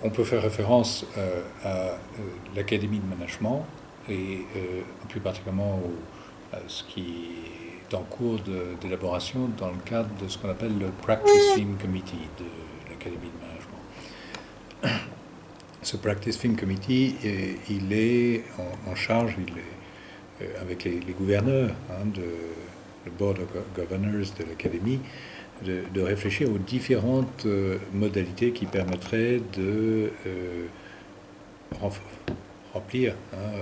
On peut faire référence à l'Académie de management et plus particulièrement à ce qui est en cours d'élaboration dans le cadre de ce qu'on appelle le Practice Theme Committee de l'Académie de management. Ce Practice Theme Committee, il est en charge, avec les gouverneurs, le Board of Governors de l'Académie, de réfléchir aux différentes modalités qui permettraient de remplir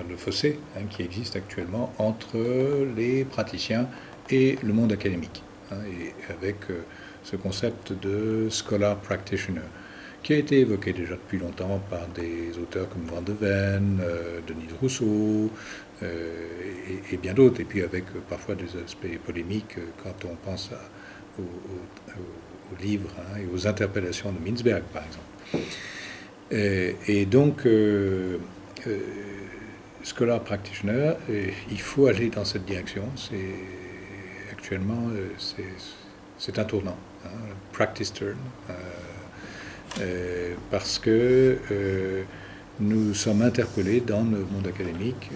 le fossé qui existe actuellement entre les praticiens et le monde académique, et avec ce concept de Scholar Practitioner, qui a été évoqué déjà depuis longtemps par des auteurs comme Van de Ven, Denise Rousseau, et bien d'autres, et puis avec parfois des aspects polémiques quand on pense aux livres et aux interpellations de Mintzberg, par exemple. Et donc, Scholar Practitioner, il faut aller dans cette direction. Actuellement, c'est un tournant, practice turn, parce que nous sommes interpellés dans le monde académique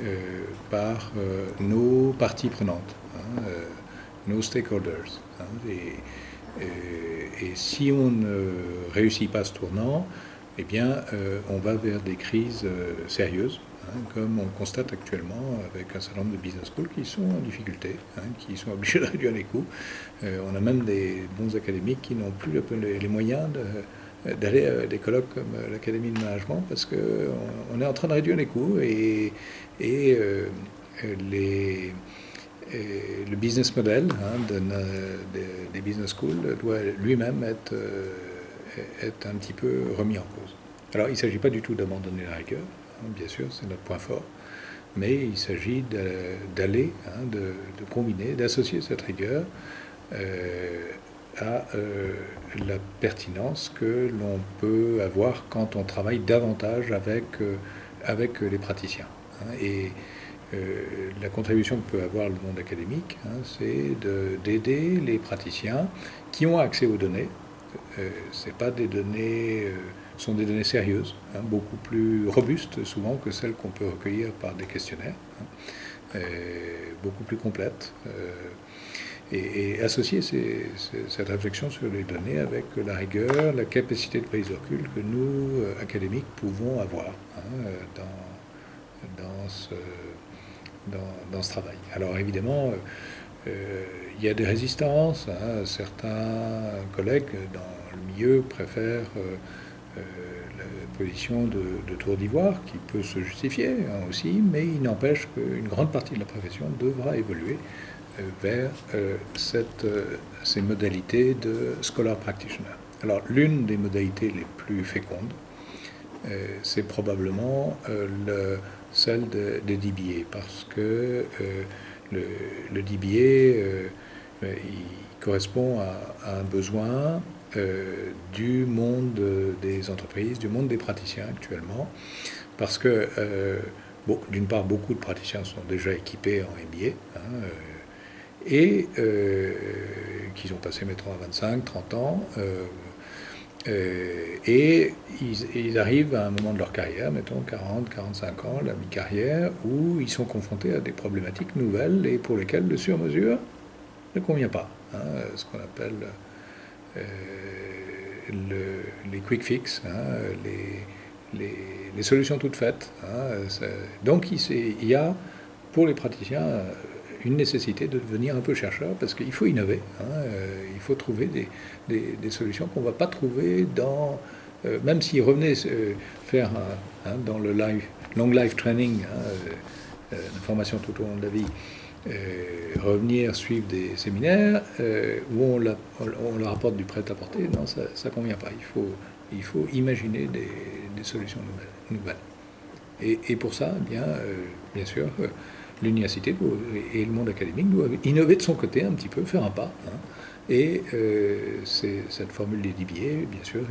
par nos parties prenantes, nos stakeholders. Et si on ne réussit pas ce tournant, eh bien, on va vers des crises sérieuses, comme on constate actuellement avec un certain nombre de business schools qui sont en difficulté, qui sont obligés de réduire les coûts. On a même des bons académiques qui n'ont plus les moyens d'aller à des colloques comme l'Académie de management parce qu'on est en train de réduire les coûts et le business model des business schools doit lui-même être un petit peu remis en cause. Alors il ne s'agit pas du tout d'abandonner la rigueur, bien sûr, c'est notre point fort, mais il s'agit d'aller, de combiner, d'associer cette rigueur à la pertinence que l'on peut avoir quand on travaille davantage avec les praticiens. Et la contribution que peut avoir le monde académique, c'est d'aider les praticiens qui ont accès aux données. C'est pas des données, sont des données sérieuses, beaucoup plus robustes souvent que celles qu'on peut recueillir par des questionnaires, beaucoup plus complètes. Et associer cette réflexion sur les données avec la rigueur, la capacité de prise de recul que nous, académiques, pouvons avoir dans ce travail. Alors évidemment, il y a des résistances. Certains collègues dans le milieu préfèrent la position de tour d'ivoire, qui peut se justifier aussi, mais il n'empêche qu'une grande partie de la profession devra évoluer vers ces modalités de Scholar Practitioner. Alors l'une des modalités les plus fécondes, c'est probablement celle des DBA, parce que le DBA il correspond à un besoin du monde des entreprises, du monde des praticiens actuellement, parce que d'une part, beaucoup de praticiens sont déjà équipés en MBA, et qu'ils ont passé, mettons, à 25, 30 ans, et ils arrivent à un moment de leur carrière, mettons 40, 45 ans, la mi-carrière, où ils sont confrontés à des problématiques nouvelles et pour lesquelles le sur-mesure ne convient pas. Ce qu'on appelle les quick fix, les solutions toutes faites. Donc il y a pour les praticiens une nécessité de devenir un peu chercheur parce qu'il faut innover. Il faut trouver des solutions qu'on ne va pas trouver même s'ils revenaient faire dans le long life training, la formation tout au long de la vie, revenir suivre des séminaires où on leur apporte du prêt-à-porter, non, ça ne convient pas. Il faut imaginer des solutions nouvelles. Et pour ça, bien sûr, l'université et le monde académique doivent innover de son côté un petit peu, faire un pas. Et cette formule des DBA, bien sûr,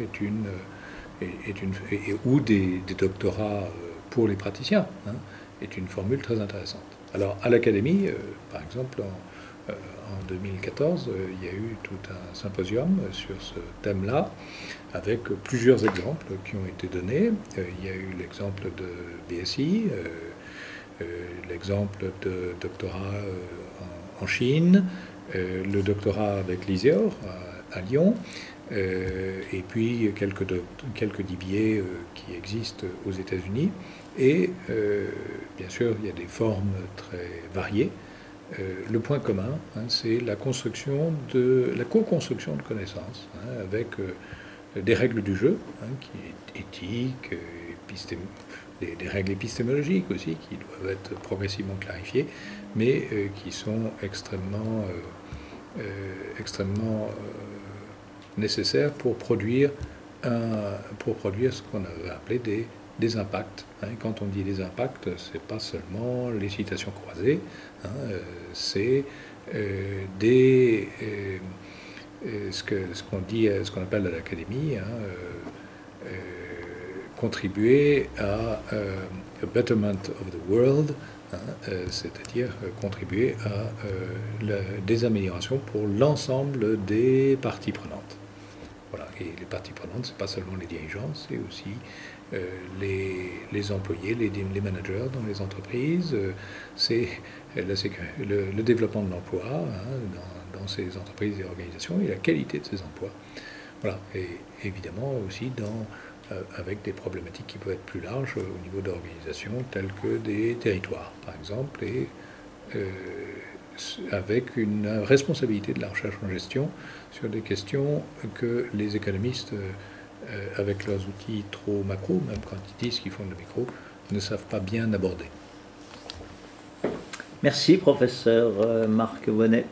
ou des doctorats pour les praticiens, est une formule très intéressante. Alors, à l'Académie, par exemple, en 2014, il y a eu tout un symposium sur ce thème-là, avec plusieurs exemples qui ont été donnés. Il y a eu l'exemple de BSI, l'exemple de doctorat en Chine, le doctorat avec l'ISEOR à Lyon, et puis quelques DBA qui existent aux États-Unis. Et bien sûr, il y a des formes très variées. Le point commun, c'est la co-construction de connaissances, avec des règles du jeu, qui est éthique, des règles épistémologiques aussi, qui doivent être progressivement clarifiées, mais qui sont extrêmement nécessaires pour produire ce qu'on avait appelé des impacts. Quand on dit des impacts, c'est pas seulement les citations croisées, c'est ce qu'on appelle à l'académie, contribuer à a betterment of the world, c'est-à-dire contribuer à des améliorations pour l'ensemble des parties prenantes. Voilà. Et les parties prenantes, c'est pas seulement les dirigeants, c'est aussi les employés, les managers dans les entreprises, c'est le développement de l'emploi dans ces entreprises et organisations et la qualité de ces emplois. Voilà. Et évidemment aussi avec des problématiques qui peuvent être plus larges au niveau d'organisation, telles que des territoires, par exemple, et avec une responsabilité de la recherche en gestion sur des questions que les économistes, avec leurs outils trop macro, même quand ils disent qu'ils font le micro, ne savent pas bien aborder. Merci, professeur Marc Bonnet.